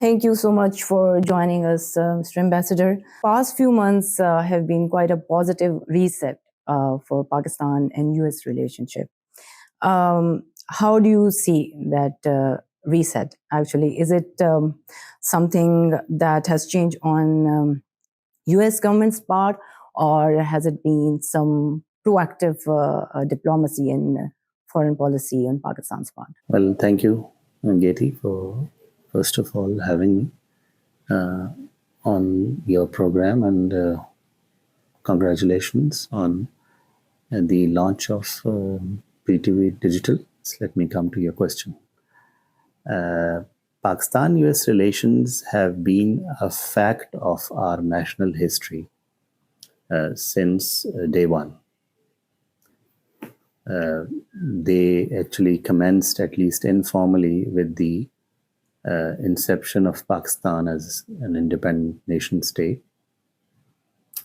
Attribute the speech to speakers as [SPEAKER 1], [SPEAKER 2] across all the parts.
[SPEAKER 1] Thank you so much for joining us, Mr. Ambassador. Past few months have been quite a positive reset for Pakistan and US relationship. How do you see that reset? Actually, is it something that has changed on US government's part, or has it been some proactive diplomacy and foreign policy on Pakistan's part?
[SPEAKER 2] Well, thank you, Geti, for first of all having me on your program, and congratulations on the launch of PTV Digital. So let me come to your question. Pakistan-US relations have been a fact of our national history since day one. They actually commenced, at least informally, with the inception of Pakistan as an independent nation state.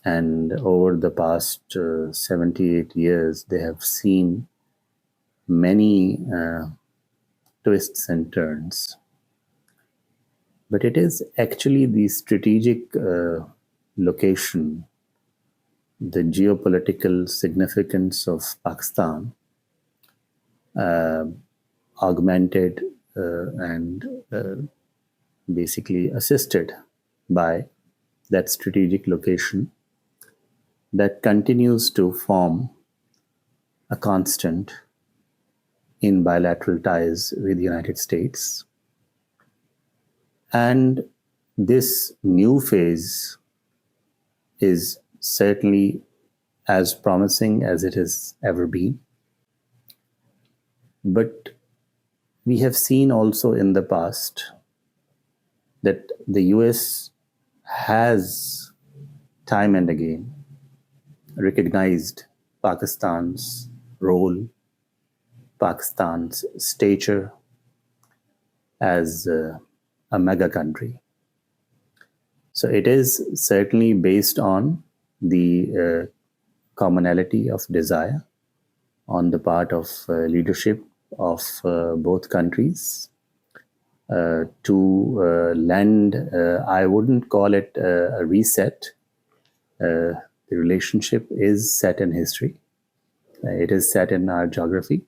[SPEAKER 2] And over the past 78 years, they have seen many twists and turns. But it is actually the strategic location, the geopolitical significance of Pakistan, augmented and basically assisted by that strategic location, that continues to form a constant in bilateral ties with the United States. And this new phase is certainly as promising as it has ever been. But we have seen also in the past that the US has time and again recognized Pakistan's role, Pakistan's stature as a mega country. So it is certainly based on the commonality of desire on the part of leadership of both countries to lend, I wouldn't call it a reset. The relationship is set in history. It is set in our geography.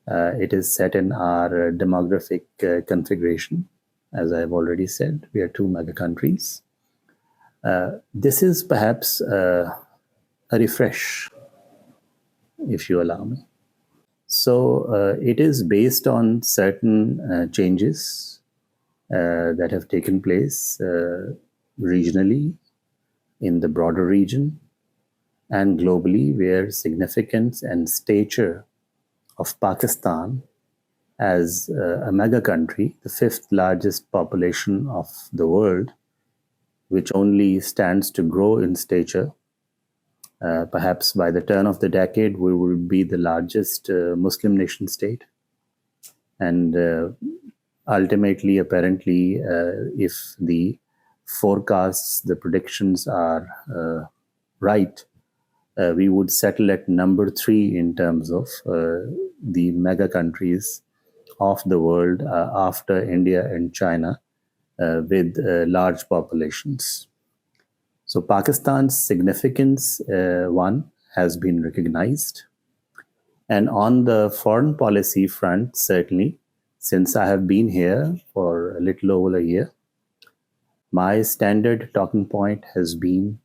[SPEAKER 2] It is set in our demographic configuration. As I've already said, we are two mega countries. This is perhaps a refresh, if you allow me. So it is based on certain changes that have taken place regionally, in the broader region, and globally, where significance and stature of Pakistan as a mega country, the fifth largest population of the world, which only stands to grow in stature. Perhaps by the turn of the decade, we will be the largest Muslim nation state. And ultimately, apparently, if the forecasts, the predictions are right, we would settle at number 3 in terms of the mega countries of the world after India and China with large populations. So Pakistan's significance, one, has been recognized. And on the foreign policy front, certainly, since I have been here for a little over a year, my standard talking point has been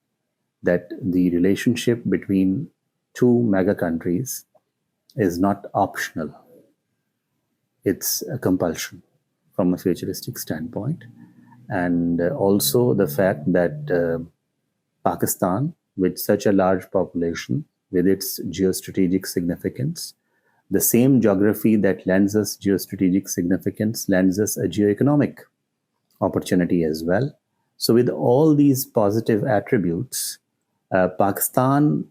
[SPEAKER 2] that the relationship between two mega countries is not optional. It's a compulsion from a futuristic standpoint. And also the fact that Pakistan, with such a large population, with its geostrategic significance, the same geography that lends us geostrategic significance lends us a geoeconomic opportunity as well. So with all these positive attributes, Pakistan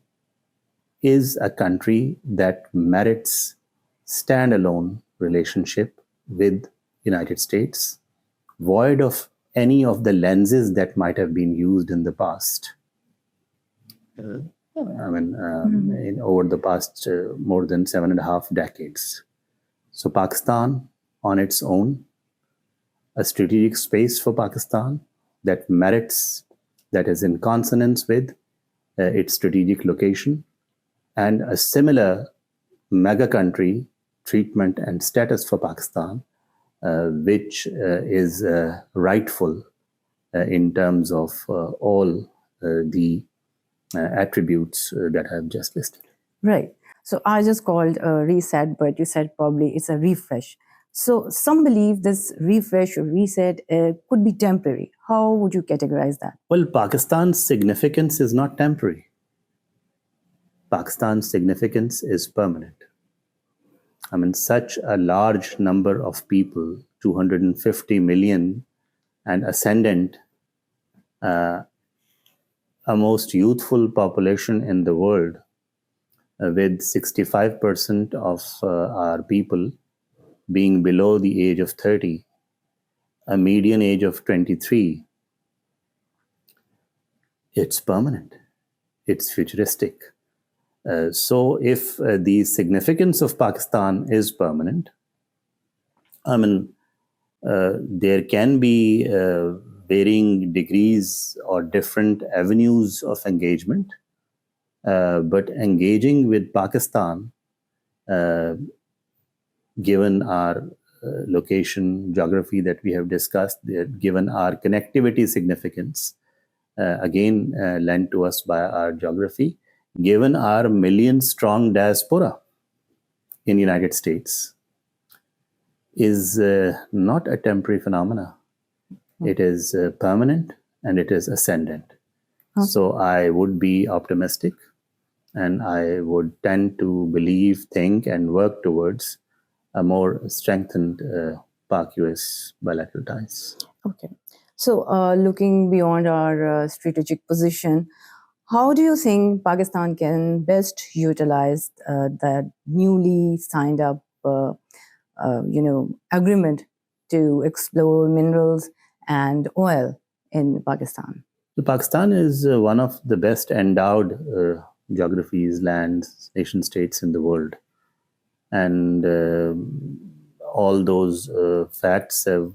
[SPEAKER 2] is a country that merits standalone relationship with United States, void of any of the lenses that might have been used in the past. Over the past more than 7.5 decades. So Pakistan on its own a strategic space for Pakistan that merits, that is in consonance with its strategic location, and a similar mega country treatment and status for Pakistan, which is rightful in terms of all the attributes that I have just listed.
[SPEAKER 1] Right. So I just called a reset, but you said probably it's a refresh. So some believe this refresh or reset could be temporary. How would you categorize that?
[SPEAKER 2] Well, Pakistan's significance is not temporary. Pakistan's significance is permanent. I mean, such a large number of people, 250 million and ascendant, a most youthful population in the world, with 65% of our people being below the age of 30, a median age of 23, it's permanent, it's futuristic. So if the significance of Pakistan is permanent, I mean, there can be varying degrees or different avenues of engagement, but engaging with Pakistan, given our location, geography that we have discussed, given our connectivity significance, again lent to us by our geography, given our million-strong diaspora in the United States, is not a temporary phenomena. It is permanent and it is ascendant. Okay. So I would be optimistic, and I would tend to believe, think, and work towards a more strengthened Pak-US bilateral ties.
[SPEAKER 1] Okay. So looking beyond our strategic position, how do you think Pakistan can best utilize that newly signed up agreement to explore minerals and oil in Pakistan?
[SPEAKER 2] Pakistan is one of the best endowed geographies, lands, nation states in the world. And all those facts have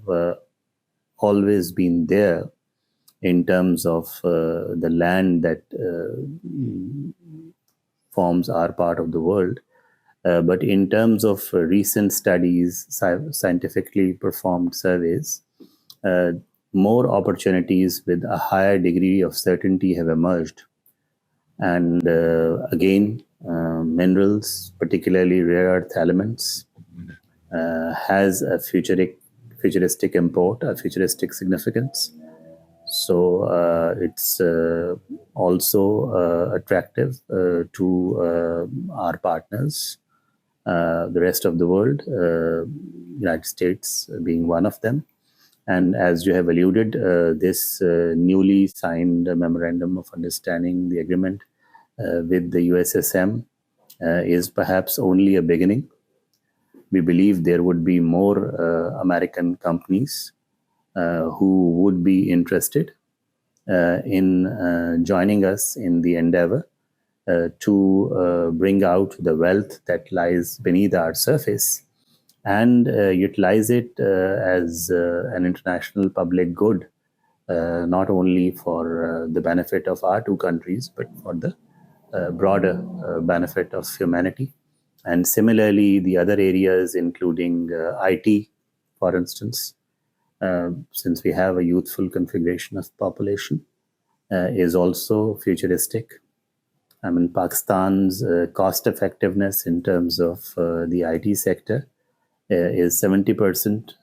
[SPEAKER 2] always been there in terms of the land that forms our part of the world. But in terms of recent studies, scientifically performed surveys, more opportunities with a higher degree of certainty have emerged. And again, minerals, particularly rare earth elements, has a futuristic import, a futuristic significance. So it's also attractive to our partners, the rest of the world, United States being one of them. And as you have alluded, this newly signed Memorandum of Understanding, the agreement with the USSM, is perhaps only a beginning. We believe there would be more American companies who would be interested in joining us in the endeavor to bring out the wealth that lies beneath our surface and utilize it as an international public good, not only for the benefit of our two countries, but for the broader benefit of humanity. And similarly, the other areas, including IT, for instance, since we have a youthful configuration of population, is also futuristic. I mean, Pakistan's cost effectiveness in terms of the IT sector is 70%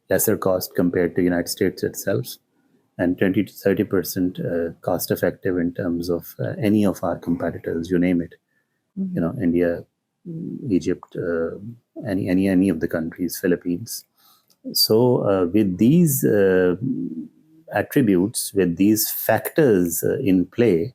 [SPEAKER 2] lesser cost compared to United States itself, and 20 to 30% cost effective in terms of any of our competitors, you name it. Mm-hmm. You know, India, Egypt, any of the countries, Philippines. So with these attributes, with these factors in play,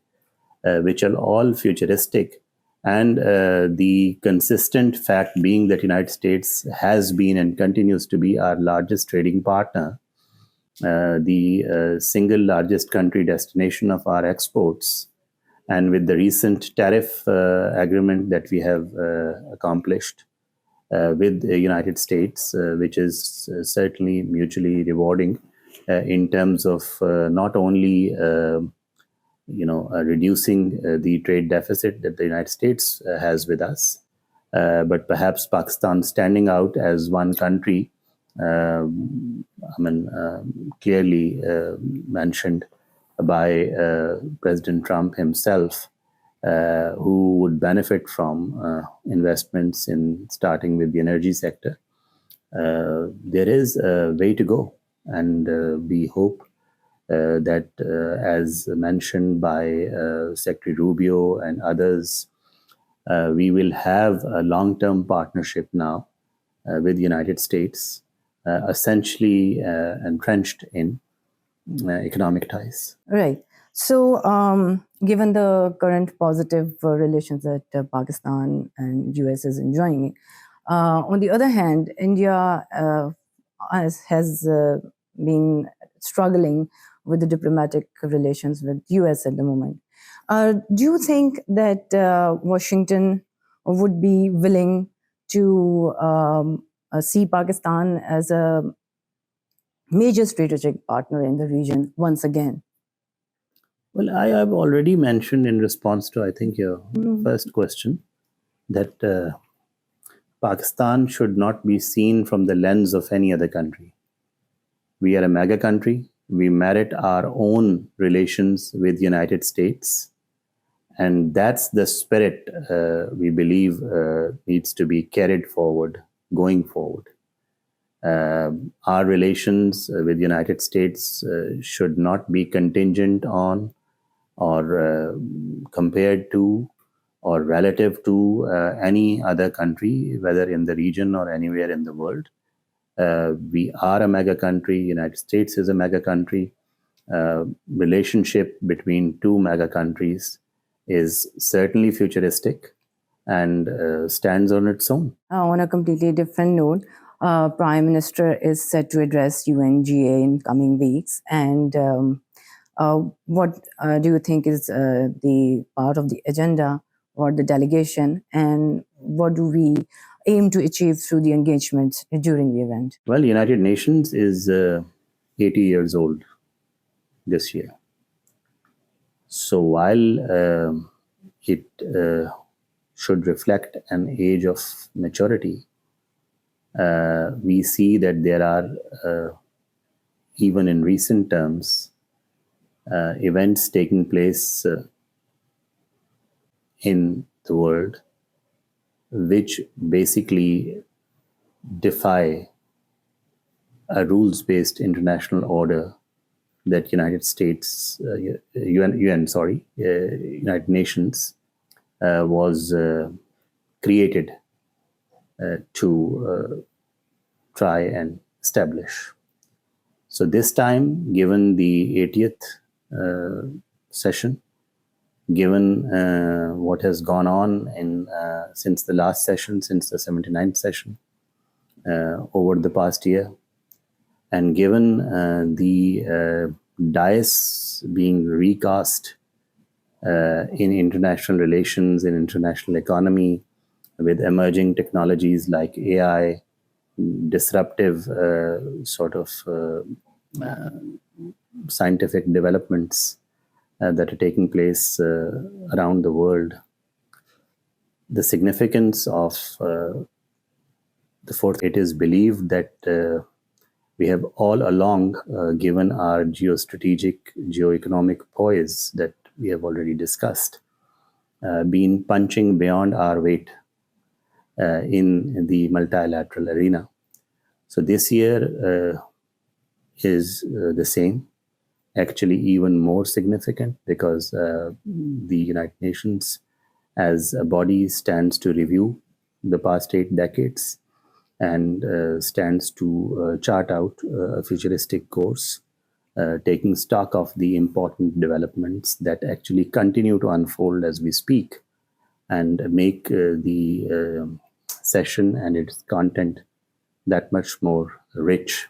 [SPEAKER 2] which are all futuristic, and the consistent fact being that United States has been and continues to be our largest trading partner, the single largest country destination of our exports, and with the recent tariff agreement that we have accomplished, with the United States, which is certainly mutually rewarding in terms of not only reducing the trade deficit that the United States has with us, but perhaps Pakistan standing out as one country, clearly mentioned by President Trump himself, who would benefit from investments in starting with the energy sector. There is a way to go, and we hope that, as mentioned by Secretary Rubio and others, we will have a long-term partnership now with the United States, essentially entrenched in economic ties.
[SPEAKER 1] Right. So, given the current positive relations that Pakistan and US is enjoying, on the other hand, India has been struggling with the diplomatic relations with US at the moment. Do you think that Washington would be willing to see Pakistan as a major strategic partner in the region once again?
[SPEAKER 2] Well, I have already mentioned in response to, I think, your first question, that Pakistan should not be seen from the lens of any other country. We are a mega country. We merit our own relations with the United States. And that's the spirit we believe needs to be carried forward, going forward. Our relations with the United States should not be contingent on or compared to or relative to any other country, whether in the region or anywhere in the world. We are a mega country. United States is a mega country. Relationship between two mega countries is certainly futuristic and stands on its own.
[SPEAKER 1] On a completely different note, Prime Minister is set to address UNGA in coming weeks. And what do you think is the part of the agenda or the delegation? And what do we aim to achieve through the engagement during the event?
[SPEAKER 2] Well, United Nations is 80 years old this year. So while it should reflect an age of maturity, we see that there are, even in recent terms, events taking place in the world which basically defy a rules-based international order that United Nations was created to try and establish. So this time, given the 80th session, given what has gone on since the last session, since the 79th session, over the past year, and given the dais being recast in international relations, in international economy, with emerging technologies like AI, disruptive scientific developments that are taking place around the world, the significance of the fourth, it is believed that we have all along, given our geostrategic, geoeconomic poise that we have already discussed, been punching beyond our weight in the multilateral arena. So this year is the same, actually even more significant, because the United Nations as a body stands to review the past 8 decades and stands to chart out a futuristic course, taking stock of the important developments that actually continue to unfold as we speak, and make the session and its content that much more rich.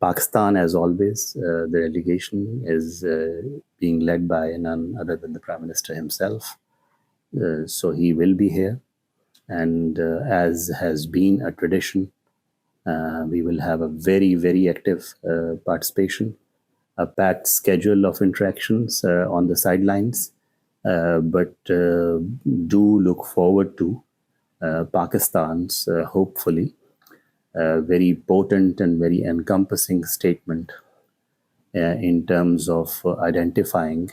[SPEAKER 2] Pakistan, as always, the delegation is being led by none other than the Prime Minister himself. So he will be here. And as has been a tradition, we will have a very, very active participation, a packed schedule of interactions on the sidelines. But do look forward to Pakistan's, hopefully, very potent and very encompassing statement in terms of identifying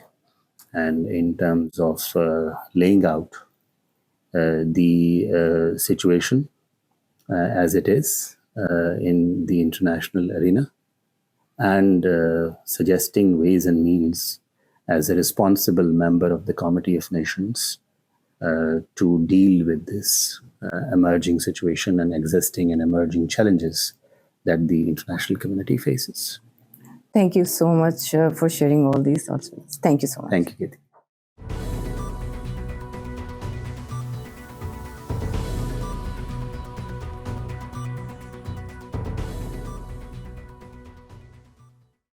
[SPEAKER 2] and in terms of laying out the situation as it is in the international arena, and suggesting ways and means as a responsible member of the Committee of Nations to deal with this emerging situation and existing and emerging challenges that the international community faces.
[SPEAKER 1] Thank you so much for sharing all these thoughts with us. Thank you so much.
[SPEAKER 2] Thank you, Katie.